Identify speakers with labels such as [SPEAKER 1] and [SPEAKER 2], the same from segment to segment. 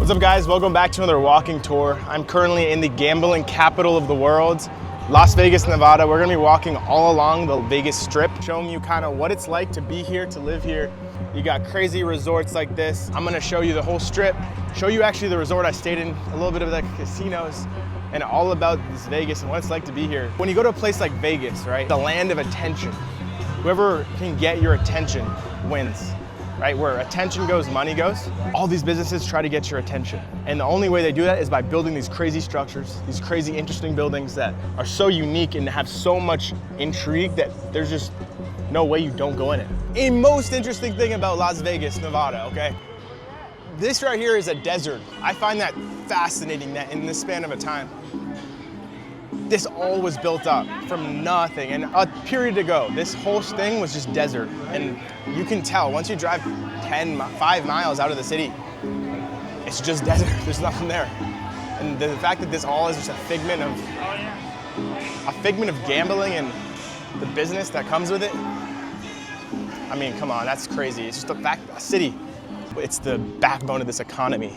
[SPEAKER 1] What's up guys, welcome back to another walking tour. I'm currently in the gambling capital of the world, Las Vegas, Nevada. We're gonna be walking all along the Vegas Strip, showing you kind of what it's like to be here, to live here. You got crazy resorts like this. I'm gonna show you the whole strip, show you actually the resort I stayed in, a little bit of the casinos, and all about this Vegas and what it's like to be here. When you go to a place like Vegas, right, the land of attention, whoever can get your attention wins. Right, where attention goes, money goes. All these businesses try to get your attention. And the only way they do that is by building these crazy structures, these crazy interesting buildings that are so unique and have so much intrigue that there's just no way you don't go in it. A most interesting thing about Las Vegas, Nevada, okay? This right here is a desert. I find that fascinating that in this span of a time, this all was built up from nothing, and a period ago, this whole thing was just desert. And you can tell, once you drive 5 miles out of the city, it's just desert, there's nothing there. And the fact that this all is just a figment of gambling and the business that comes with it, I mean, come on, that's crazy. It's just the fact, a city, it's the backbone of this economy.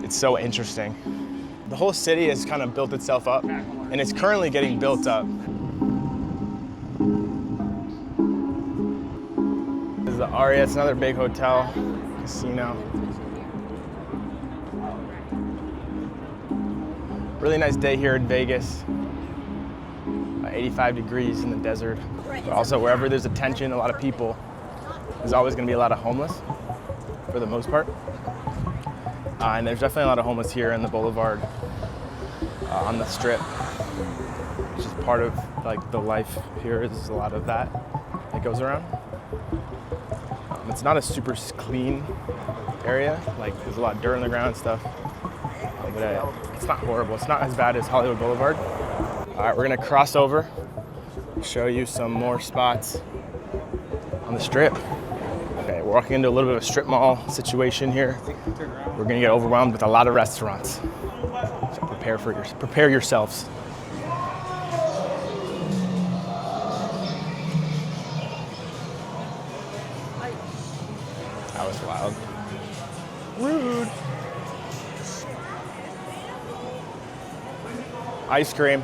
[SPEAKER 1] It's so interesting. The whole city has kind of built itself up, and it's currently getting built up. This is the Aria, it's another big hotel, casino. Really nice day here in Vegas. About 85 degrees in the desert. But also wherever there's attention, a lot of people, there's always gonna be a lot of homeless, for the most part. And there's definitely a lot of homeless here in the boulevard, on the strip, which is part of like the life here. Is a lot of that goes around. It's not a super clean area, like there's a lot of dirt on the ground and stuff, but it's not horrible. It's not as bad as Hollywood Boulevard. All right, we're gonna cross over, show you some more spots on the strip. Okay, we're walking into a little bit of a strip mall situation here. We're gonna get overwhelmed with a lot of restaurants. So prepare yourselves. That was wild. Rude. Ice cream.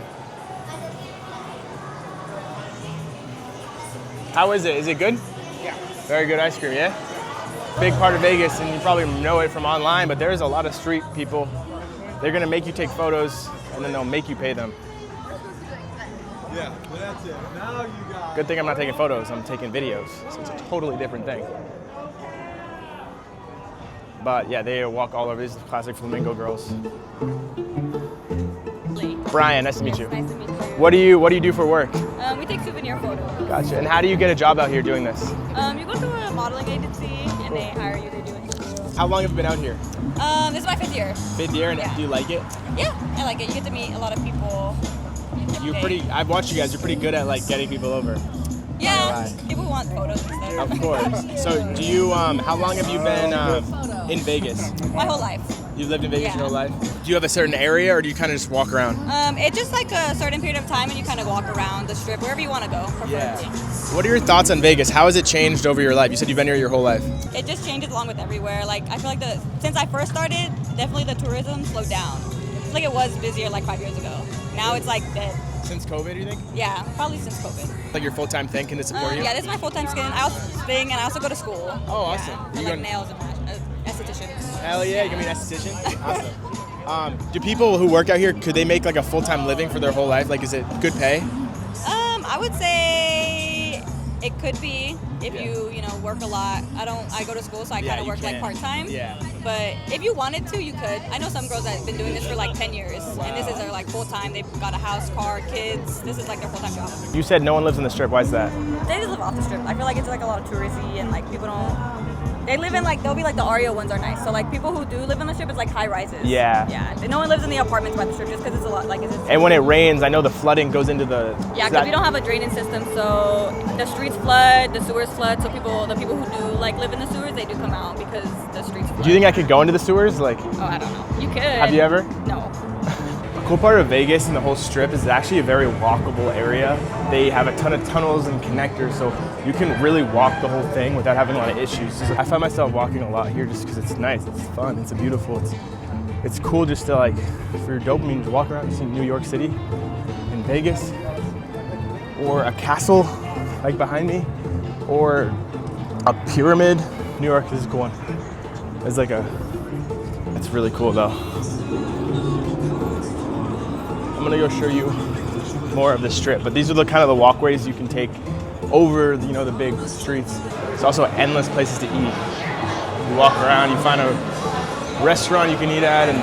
[SPEAKER 1] How is it? Is it good?
[SPEAKER 2] Yeah.
[SPEAKER 1] Very good ice cream, yeah? Big part of Vegas, and you probably know it from online, but there's a lot of street people. They're gonna make you take photos, and then they'll make you pay them.
[SPEAKER 2] Yeah, well that's it. Now you got.
[SPEAKER 1] Good thing I'm not taking photos, I'm taking videos, so it's a totally different thing. But yeah, they walk all over. These classic flamingo girls. Brian, nice to meet you.
[SPEAKER 3] Nice to meet you.
[SPEAKER 1] What do you do for work?
[SPEAKER 3] We take souvenir photos.
[SPEAKER 1] Gotcha. And how do you get a job out here doing this?
[SPEAKER 3] You go to a modeling agency and they hire you to do it.
[SPEAKER 1] How long have you been out here?
[SPEAKER 3] This is my 5th year.
[SPEAKER 1] 5th year, and
[SPEAKER 3] Yeah.
[SPEAKER 1] do you like it?
[SPEAKER 3] Yeah, I like it. You get to meet a lot of people.
[SPEAKER 1] I've watched you guys, you're pretty good at like getting people over.
[SPEAKER 3] Yeah, people who want photos and stuff.
[SPEAKER 1] Of course. So do you, how long have you been in Vegas?
[SPEAKER 3] My whole life.
[SPEAKER 1] You've lived in Vegas
[SPEAKER 3] Yeah.
[SPEAKER 1] your whole life? Do you have a certain area, or do you kind of just walk around?
[SPEAKER 3] It's just like a certain period of time and you kind of walk around the strip, wherever you want to go, preferably.
[SPEAKER 1] What are your thoughts on Vegas? How has it changed over your life? You said you've been here your whole life.
[SPEAKER 3] It just changes along with everywhere. Like, I feel like since I first started, definitely the tourism slowed down. It's like it was busier like 5 years ago. Now it's like dead.
[SPEAKER 1] Since COVID, you think?
[SPEAKER 3] Yeah, probably since COVID.
[SPEAKER 1] Like your full-time thing, can it support you?
[SPEAKER 3] Yeah, this is my full-time skin. I also sing and I also go to school.
[SPEAKER 1] Oh, awesome.
[SPEAKER 3] Yeah,
[SPEAKER 1] You
[SPEAKER 3] like
[SPEAKER 1] go-
[SPEAKER 3] nails and esthetician.
[SPEAKER 1] Hell yeah, you can be an esthetician? Awesome. Do people who work out here, could they make like a full-time living for their whole life? Like, is it good pay?
[SPEAKER 3] I would say it could be if you work a lot. I go to school, so I kind of work like part-time.
[SPEAKER 1] Yeah.
[SPEAKER 3] But if you wanted to, you could. I know some girls that have been doing this for like 10 years, and this is their like full-time. They've got a house, car, kids. This is like their full-time job.
[SPEAKER 1] You said no one lives in the strip. Why is that?
[SPEAKER 3] They just live off the strip. I feel like it's like a lot of touristy, and like people don't. They live in like, they'll be like the Aria ones are nice. So like people who do live on the strip, it's like high rises.
[SPEAKER 1] Yeah.
[SPEAKER 3] Yeah. No one lives in the apartments by the strip just because it's a lot like it's.
[SPEAKER 1] And when it rains, I know the flooding goes into the.
[SPEAKER 3] Yeah, because we don't have a draining system, so the streets flood, the sewers flood. So the people who do like live in the sewers, they do come out because the streets flood.
[SPEAKER 1] Do you think I could go into the sewers? Like.
[SPEAKER 3] Oh, I don't know. You could.
[SPEAKER 1] Have you ever?
[SPEAKER 3] No.
[SPEAKER 1] cool part of Vegas and the whole strip is actually a very walkable area. They have a ton of tunnels and connectors, so you can really walk the whole thing without having a lot of issues. I find myself walking a lot here just because it's nice, it's fun, it's beautiful. It's cool just to like, for your dopamine, to walk around and see New York City and Vegas, or a castle like behind me, or a pyramid. New York is a cool one. It's really cool though. I'm gonna go show you more of the strip, but these are the kind of the walkways you can take over, you know, the big streets. It's also endless places to eat. You walk around, you find a restaurant you can eat at and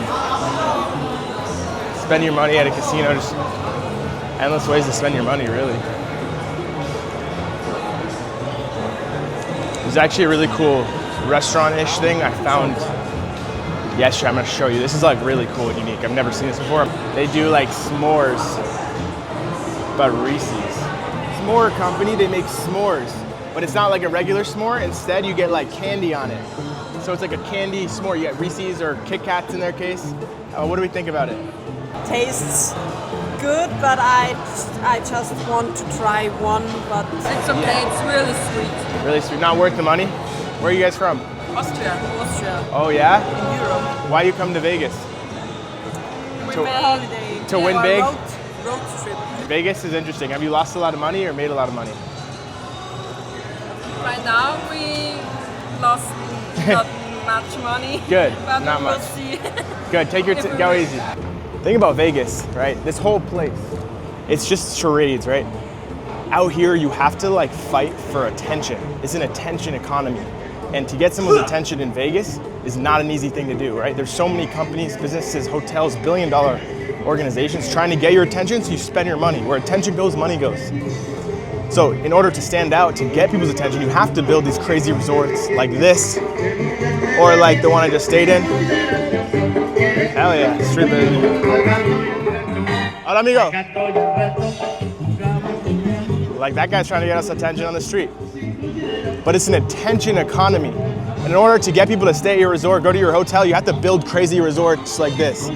[SPEAKER 1] spend your money at a casino. Just endless ways to spend your money, really. There's actually a really cool restaurant-ish thing I found yesterday. I'm gonna show you. This is like really cool and unique. I've never seen this before. They do like s'mores, but Reese's. S'more company, they make s'mores, but it's not like a regular s'more. Instead, you get like candy on it. So it's like a candy s'more. You get Reese's or Kit Kats in their case. What do we think about it?
[SPEAKER 4] Tastes good, but I just want to try one, but
[SPEAKER 5] it's okay,
[SPEAKER 1] Yeah.
[SPEAKER 5] It's really sweet.
[SPEAKER 1] Really sweet. Not worth the money? Where are you guys from?
[SPEAKER 5] Austria.
[SPEAKER 1] Oh yeah?
[SPEAKER 4] in Europe.
[SPEAKER 1] Why you come to Vegas? To-
[SPEAKER 4] Holiday.
[SPEAKER 1] to win
[SPEAKER 4] Or
[SPEAKER 1] big?
[SPEAKER 4] Road trip.
[SPEAKER 1] Vegas is interesting. Have you lost a lot of money or made a lot of money?
[SPEAKER 5] Right now we lost not much money.
[SPEAKER 1] Good,
[SPEAKER 5] But
[SPEAKER 1] not
[SPEAKER 5] we will
[SPEAKER 1] much.
[SPEAKER 5] see.
[SPEAKER 1] Good, take your,
[SPEAKER 5] If we
[SPEAKER 1] go
[SPEAKER 5] win.
[SPEAKER 1] easy. Think about Vegas, right? This whole place, it's just charades, right? Out here, you have to like fight for attention. It's an attention economy. And to get someone's attention in Vegas is not an easy thing to do, right? There's so many companies, businesses, hotels, billion-dollar organizations trying to get your attention, so you spend your money. Where attention goes, money goes. So in order to stand out, to get people's attention, you have to build these crazy resorts like this, or like the one I just stayed in. Hell yeah, street baby. Hola amigo. Like that guy's trying to get us attention on the street. But it's an attention economy. And in order to get people to stay at your resort, go to your hotel, you have to build crazy resorts like this.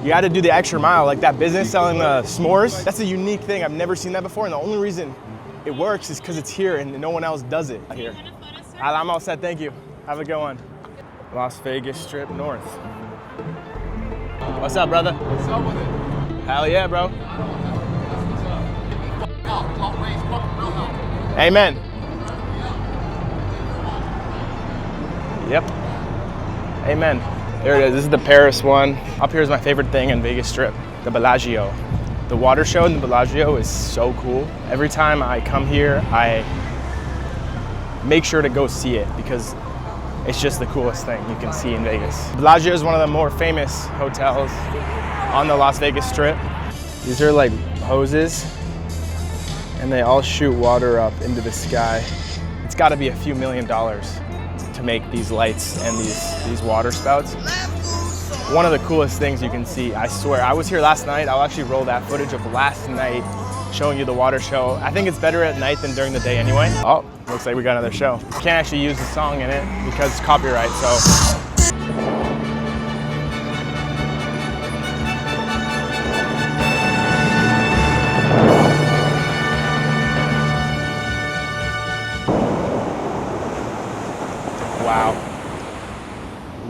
[SPEAKER 1] You got to do the extra mile, like that business selling the s'mores. That's a unique thing. I've never seen that before, and the only reason it works is because it's here and no one else does it here. I'm all set, thank you. Have a good one. Las Vegas Strip North. What's up, brother?
[SPEAKER 2] What's up with it?
[SPEAKER 1] Hell yeah, bro. Amen. Yep. Amen. There it is. This is the Paris one. Up here is my favorite thing in Vegas Strip, the Bellagio. The water show in the Bellagio is so cool. Every time I come here, I make sure to go see it because it's just the coolest thing you can see in Vegas. Bellagio is one of the more famous hotels on the Las Vegas Strip. These are like hoses, and they all shoot water up into the sky. It's got to be a few $1 million to make these lights and these water spouts. One of the coolest things you can see, I swear. I was here last night. I'll actually roll that footage of last night showing you the water show. I think it's better at night than during the day anyway. Oh, looks like we got another show. Can't actually use the song in it because it's copyright, so.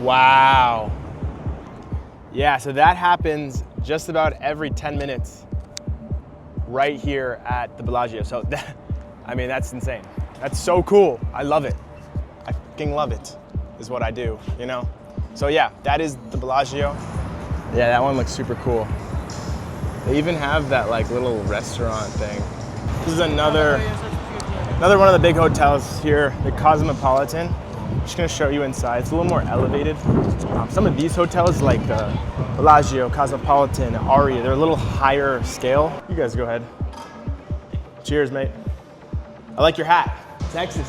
[SPEAKER 1] Wow. Yeah, so that happens just about every 10 minutes right here at the Bellagio. So that, I mean, that's insane. That's so cool. I love it. I fucking love it, is what I do, you know? So yeah, that is the Bellagio. Yeah, that one looks super cool. They even have that like little restaurant thing. This is another one of the big hotels here, the Cosmopolitan. I'm just gonna show you inside. It's a little more elevated. Some of these hotels, like the Bellagio, Cosmopolitan, Aria, they're a little higher scale. You guys go ahead. Cheers, mate. I like your hat. Texas.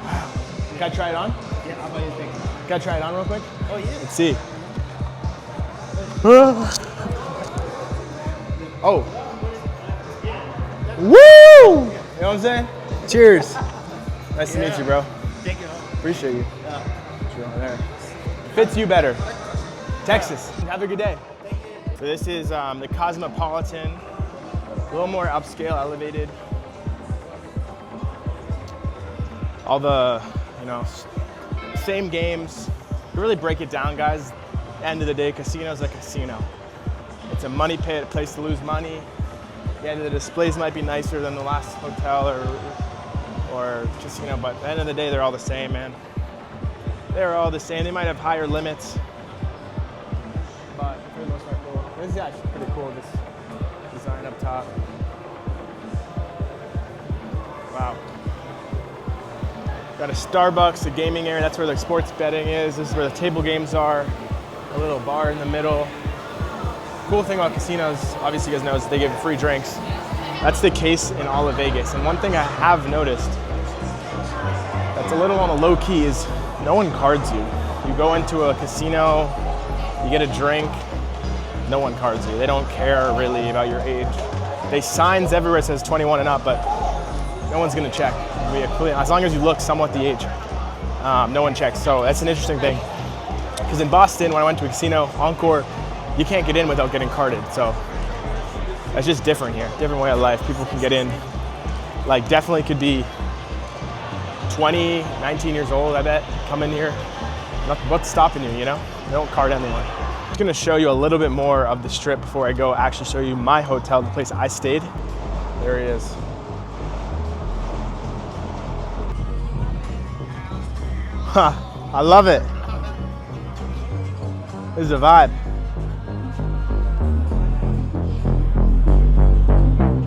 [SPEAKER 1] Wow. Can I try it on?
[SPEAKER 6] Yeah, how about you think?
[SPEAKER 1] Can I try it on real quick?
[SPEAKER 6] Oh yeah.
[SPEAKER 1] Let's see. Oh. Woo! You know what I'm saying? Cheers. Nice to meet you, bro.
[SPEAKER 6] Thank you.
[SPEAKER 1] Appreciate you. Put you on there. Fits you better. Texas. Have a good day. So this is the Cosmopolitan, a little more upscale, elevated. All the, same games. To really break it down, guys, end of the day, casino's a casino. It's a money pit, a place to lose money. Yeah, the displays might be nicer than the last hotel or casino, but at the end of the day, they're all the same, man. They're all the same. They might have higher limits, but for the most part, cool. This is actually pretty cool, this design up top. Wow. Got a Starbucks, a gaming area. That's where the sports betting is. This is where the table games are. A little bar in the middle. Cool thing about casinos, obviously you guys know, is they give free drinks. That's the case in all of Vegas. And one thing I have noticed that's a little on the low key is no one cards you. You go into a casino, you get a drink, no one cards you. They don't care really about your age. They signs everywhere that says 21 and up, but no one's gonna check. As long as you look somewhat the age, no one checks. So that's an interesting thing. Because in Boston, when I went to a casino, Encore, you can't get in without getting carded. So that's just different here, different way of life. People can get in, like definitely could be 20, 19 years old, I bet, come in here. What's stopping you, They don't card anyone. I'm just gonna show you a little bit more of the strip before I go actually show you my hotel, the place I stayed. There he is. Huh, I love it. This is a vibe.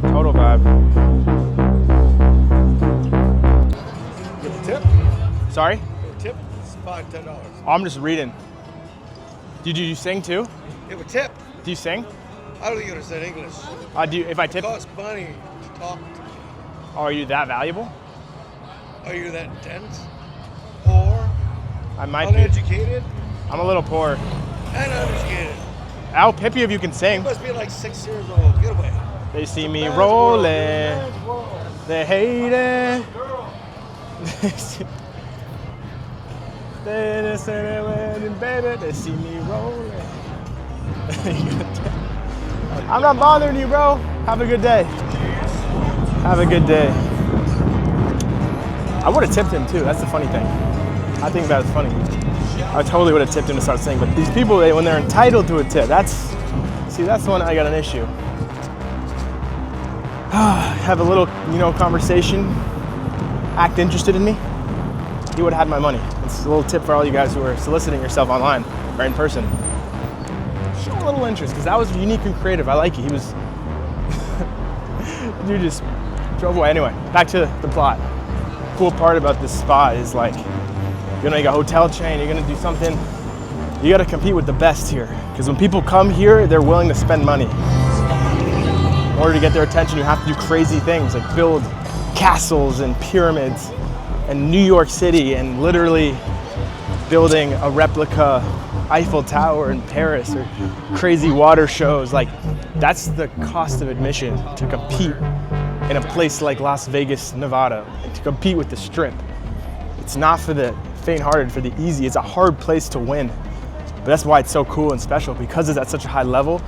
[SPEAKER 1] Total vibe.
[SPEAKER 2] Give a tip?
[SPEAKER 1] Sorry?
[SPEAKER 2] Give a tip? It's $5, $10.
[SPEAKER 1] Oh, I'm just reading. Did you sing too?
[SPEAKER 2] Give a tip.
[SPEAKER 1] Do you sing?
[SPEAKER 2] I don't think you understand English.
[SPEAKER 1] If I tip?
[SPEAKER 2] It costs money to talk to me.
[SPEAKER 1] Oh, are you that valuable?
[SPEAKER 2] Are you that dense? Poor?
[SPEAKER 1] I might be.
[SPEAKER 2] Uneducated?
[SPEAKER 1] I'm a little poor.
[SPEAKER 2] And uneducated.
[SPEAKER 1] I'll pip you if you can
[SPEAKER 2] You
[SPEAKER 1] sing.
[SPEAKER 2] must be like 6 years old. Get away.
[SPEAKER 1] They see me
[SPEAKER 2] Man's
[SPEAKER 1] rolling.
[SPEAKER 2] world. Man's world.
[SPEAKER 1] They hate it. They baby, they see me rolling. I'm not bothering you, bro. Have a good day. Have a good day. I would have tipped him too. That's the funny thing. I think that's funny. I totally would have tipped him to start singing. But these people, when they're entitled to a tip, that's the one I got an issue. Have a little, conversation. Act interested in me. He would have had my money. It's a little tip for all you guys who are soliciting yourself online or in person. Show a little interest, because that was unique and creative. I like it. He was, dude just drove away. Anyway, back to the plot. Cool part about this spot is like, you're gonna make a hotel chain, you're gonna do something, you gotta compete with the best here. Because when people come here, they're willing to spend money. In order to get their attention, you have to do crazy things like build castles and pyramids and New York City and literally building a replica Eiffel Tower in Paris or crazy water shows. Like, that's the cost of admission to compete in a place like Las Vegas, Nevada, and to compete with the Strip. It's not for the faint-hearted, for the easy. It's a hard place to win. But that's why it's so cool and special, because it's at such a high level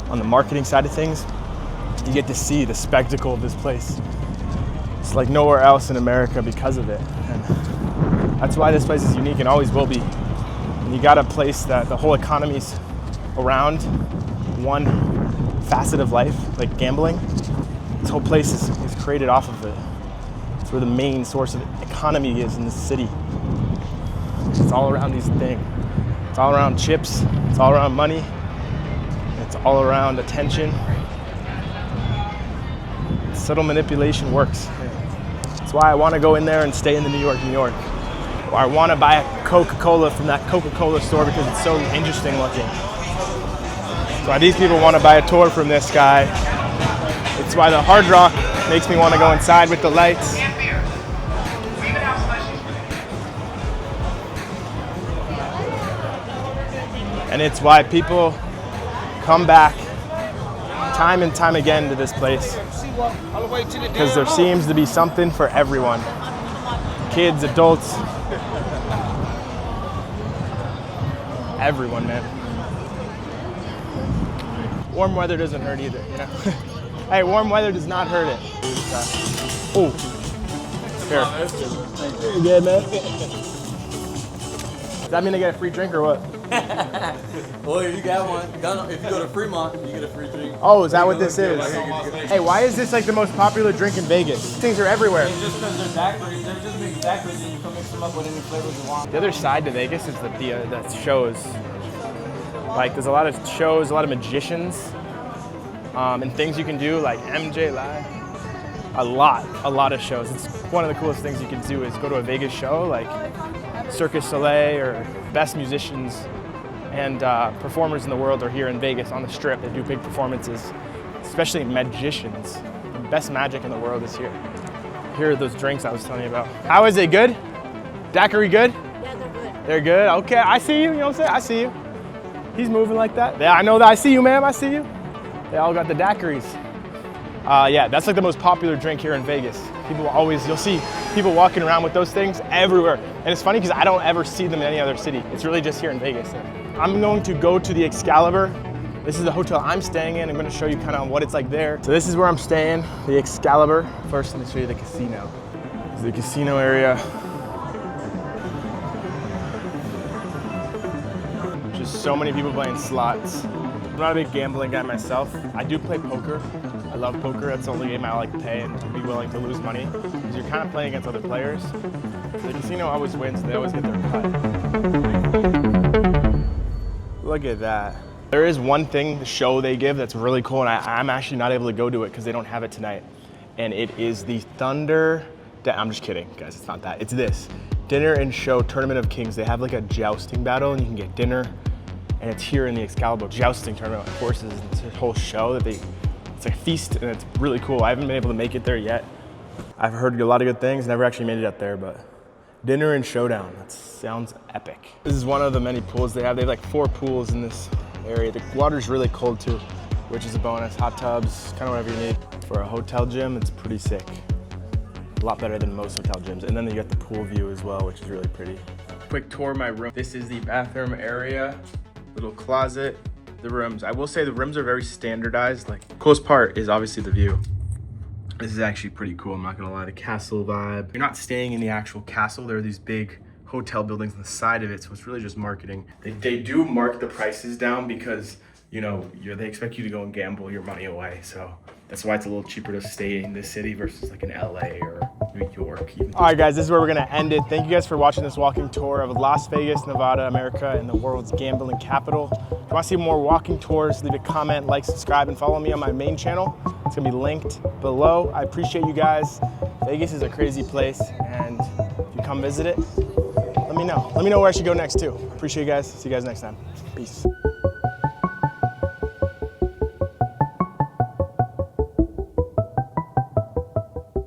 [SPEAKER 1] on the marketing side of things. You get to see the spectacle of this place. It's like nowhere else in America because of it. And that's why this place is unique and always will be. And you got a place that the whole economy's around one facet of life, like gambling. This whole place is created off of it. It's where the main source of economy is in this city. It's all around these things. It's all around chips. It's all around money. It's all around attention. Subtle manipulation works. That's why I want to go in there and stay in the New York. Or I want to buy a Coca-Cola from that Coca-Cola store because it's so interesting looking. That's why these people want to buy a tour from this guy. It's why the Hard Rock makes me want to go inside with the lights. And it's why people come back time and time again to this place. Because there seems to be something for everyone. Kids, adults, everyone, man. Warm weather doesn't hurt either, you know? Hey, warm weather does not hurt it. Oh, here. You good, man? Does that mean I get a free drink or what?
[SPEAKER 2] Well, you got one. If you go to Fremont, you get a free drink.
[SPEAKER 1] Oh, is that what this is? Hey, why is this like the most popular drink in Vegas? These things are everywhere.
[SPEAKER 2] It's just because they're daiquiris. They're just made daiquiris and you can mix them up with any flavors you want.
[SPEAKER 1] The other side to Vegas is the shows. Like, there's a lot of shows, a lot of magicians, and things you can do, like MJ Live. A lot of shows. It's one of the coolest things you can do is go to a Vegas show, like Cirque du Soleil or best musicians and performers in the world are here in Vegas on the Strip. They do big performances, especially magicians. The best magic in the world is here. Here are those drinks I was telling you about. How is it? Good? Daiquiri good?
[SPEAKER 4] Yeah, they're good.
[SPEAKER 1] They're good? Okay, I see you, you know what I'm saying? I see you. He's moving like that. Yeah, I know that. I see you, ma'am. I see you. They all got the daiquiris. Yeah, that's like the most popular drink here in Vegas. You'll see people walking around with those things everywhere. And it's funny because I don't ever see them in any other city. It's really just here in Vegas. I'm going to go to the Excalibur. This is the hotel I'm staying in. I'm going to show you kind of what it's like there. So this is where I'm staying, the Excalibur. First, let me show you the casino. This is the casino area. Just so many people playing slots. I'm not a big gambling guy myself. I do play poker. I love poker. That's the only game I like to pay and be willing to lose money because you're kind of playing against other players. The casino always wins. They always get their cut. Look at that. There is one thing, the show they give that's really cool, and I'm actually not able to go to it because they don't have it tonight. And it is the Thunder. I'm just kidding, guys. It's not that. It's this. Dinner and Show Tournament of Kings. They have like a jousting battle, and you can get dinner. And it's here in the Excalibur jousting tournament with horses. And it's a whole show that it's like a feast, and it's really cool. I haven't been able to make it there yet. I've heard a lot of good things, never actually made it up there, but Dinner and Showdown, that sounds epic. This is one of the many pools they have. They have like 4 pools in this area. The water's really cold too, which is a bonus. Hot tubs, kind of whatever you need. For a hotel gym, it's pretty sick. A lot better than most hotel gyms. And then you got the pool view as well, which is really pretty. Quick tour of my room. This is the bathroom area. Little closet, the rooms. I will say the rooms are very standardized. Like, coolest part is obviously the view. This is actually pretty cool, I'm not gonna lie. The castle vibe. You're not staying in the actual castle. There are these big hotel buildings on the side of it, so it's really just marketing. They do mark the prices down because, you know, they expect you to go and gamble your money away. So that's why it's a little cheaper to stay in this city versus like in LA or New York. All right, guys, this is where we're gonna end it. Thank you guys for watching this walking tour of Las Vegas, Nevada, America, and the world's gambling capital. If you wanna see more walking tours, leave a comment, like, subscribe, and follow me on my main channel. It's gonna be linked below. I appreciate you guys. Vegas is a crazy place, and if you come visit it, let me know. Let me know where I should go next too. Appreciate you guys. See you guys next time. Peace.